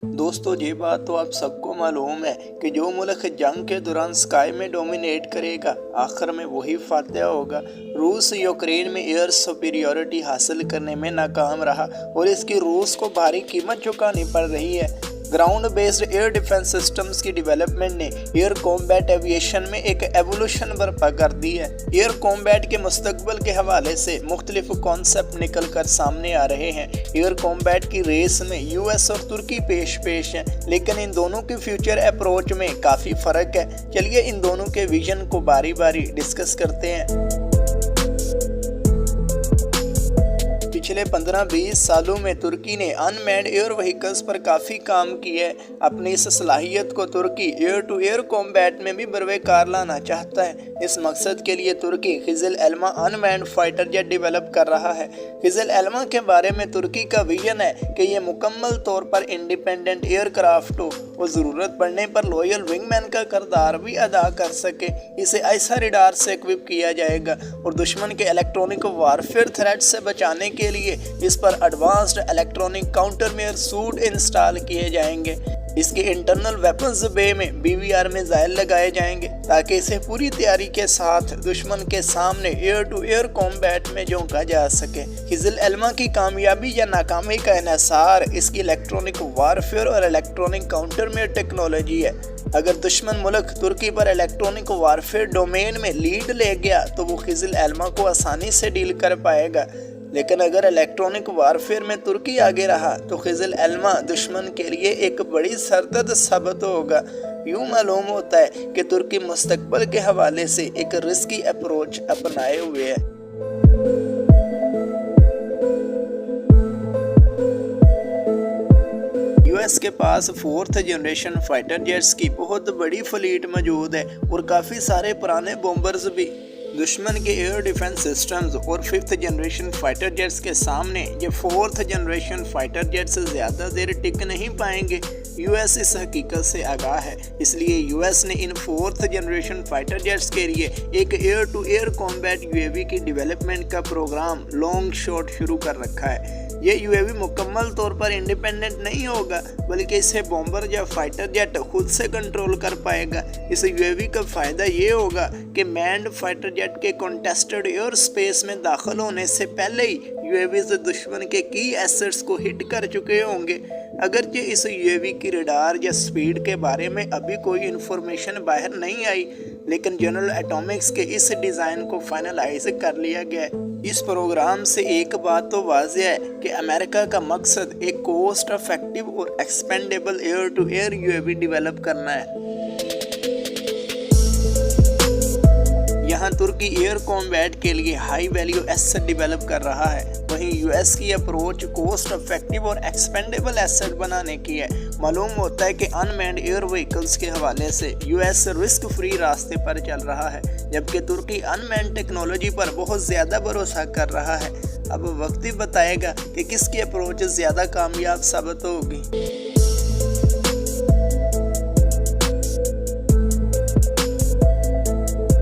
दोस्तों ये बात तो आप सबको मालूम है कि जो मुल्क जंग के दौरान स्काई में डोमिनेट करेगा आखिर में वही फातेह होगा। रूस यूक्रेन में एयर सुपीरियॉरिटी हासिल करने में नाकाम रहा और इसकी रूस को भारी कीमत चुकानी पड़ रही है। Ground based air defence systems की डेवलपमेंट ने एयर कॉम्बैट एविएशन में एक एवोल्यूशन बर्पा कर दी है। एयर कॉम्बैट के मुस्तकबिल के हवाले से मुख्तलिफ कॉन्सेप्ट निकल कर सामने आ रहे हैं। एयर कॉम्बैट की रेस में यूएस और तुर्की पेश हैं, लेकिन इन दोनों के फ्यूचर अप्रोच में काफ़ी फ़र्क है। चलिए इन दोनों के विजन को बारी बारी डिस्कस करते हैं। पिछले 15-20 सालों में तुर्की ने अनमैन्ड एयर व्हीकल्स पर काफ़ी काम किया है। अपनी इस सलाहियत को तुर्की एयर टू एयर कॉम्बैट में भी बरवेकार लाना चाहता है। इस मकसद के लिए Turkey Kizil Elma unmanned fighter jet develop कर रहा है। खिज़िल एल्मा के बारे में तुर्की का विजन है कि यह मुकम्मल तौर पर इंडिपेंडेंट एयरक्राफ्ट हो और ज़रूरत पड़ने पर लॉयल विंगमैन का किरदार भी अदा कर सके। इसे ऐसा रडार से इक्विप किया जाएगा और दुश्मन के इलेक्ट्रॉनिक वारफेयर थ्रेट से बचाने के लिए इस पर एडवांस्ड इलेक्ट्रॉनिक काउंटरमेयर सूट इंस्टॉल किए जाएंगे। इसके इंटरनल वेपन्स बे में बीवीआर मिसाइल लगाए जाएंगे ताकि इसे पूरी तैयारी के साथ दुश्मन के सामने एयर टू एयर कॉम्बैट में झोंका जा सके। खिज़िल एल्मा की कामयाबी या नाकामी का इन्हिसार इसकी इलेक्ट्रॉनिक वारफेयर और इलेक्ट्रॉनिक काउंटरमेयर टेक्नोलॉजी है। अगर दुश्मन मुल्क तुर्की पर इलेक्ट्रॉनिक वारफेयर डोमेन में लीड ले गया तो वो खिज़िल एल्मा को आसानी से डील कर पाएगा, लेकिन अगर इलेक्ट्रॉनिक वारफेयर में तुर्की आगे रहा तो खिज़िल एल्मा दुश्मन के लिए एक बड़ी सरदर्द साबित होगा। यूँ मालूम होता है कि तुर्की मुस्तकबिल के हवाले से एक रिस्की अप्रोच अपनाए हुए है। यूएस के पास 4th जनरेशन फाइटर जेट्स की बहुत बड़ी फ्लीट मौजूद है और काफ़ी सारे पुराने बॉम्बर्स भी। दुश्मन के एयर डिफेंस सिस्टम्स और 5th जनरेशन फाइटर जेट्स के सामने ये 4th जनरेशन फाइटर जेट्स ज़्यादा देर टिक नहीं पाएंगे। यूएस इस हकीकत से आगाह है, इसलिए यूएस ने इन 4th जनरेशन फाइटर जेट्स के लिए एक air to air combat UAV की डेवलपमेंट का प्रोग्राम लॉन्ग शॉट शुरू कर रखा है। ये यूएवी मुकम्मल तौर पर इंडिपेंडेंट नहीं होगा, बल्कि इसे बॉम्बर या फाइटर जेट खुद से कंट्रोल कर पाएगा। इस यूएवी का फ़ायदा ये होगा कि मैंड फाइटर जेट के कॉन्टेस्टेड एयर स्पेस में दाखिल होने से पहले ही यूएवीज दुश्मन के की एसेट्स को हिट कर चुके होंगे। अगरचे इस यूएवी की रडार या स्पीड के बारे में अभी कोई इन्फॉर्मेशन बाहर नहीं आई, लेकिन जनरल एटॉमिक्स के इस डिज़ाइन को फाइनलाइज कर लिया गया है। इस प्रोग्राम से एक बात तो वाज़ेह है कि अमेरिका का मकसद एक कोस्ट इफेक्टिव और expendable air to air UAV develop करना है। यहाँ तुर्की एयर कॉम्बैट के लिए हाई वैल्यू एसेट डेवलप कर रहा है, वहीं यूएस की अप्रोच कोस्ट इफेक्टिव और एक्सपेंडेबल एसेट बनाने की है। मालूम होता है कि अनमैन्ड एयर व्हीकल्स के हवाले से यूएस रिस्क फ्री रास्ते पर चल रहा है, जबकि तुर्की अनमैन्ड टेक्नोलॉजी पर बहुत ज़्यादा भरोसा कर रहा है। अब वक्त ही बताएगा कि किसकी अप्रोच ज़्यादा कामयाब साबित होगी।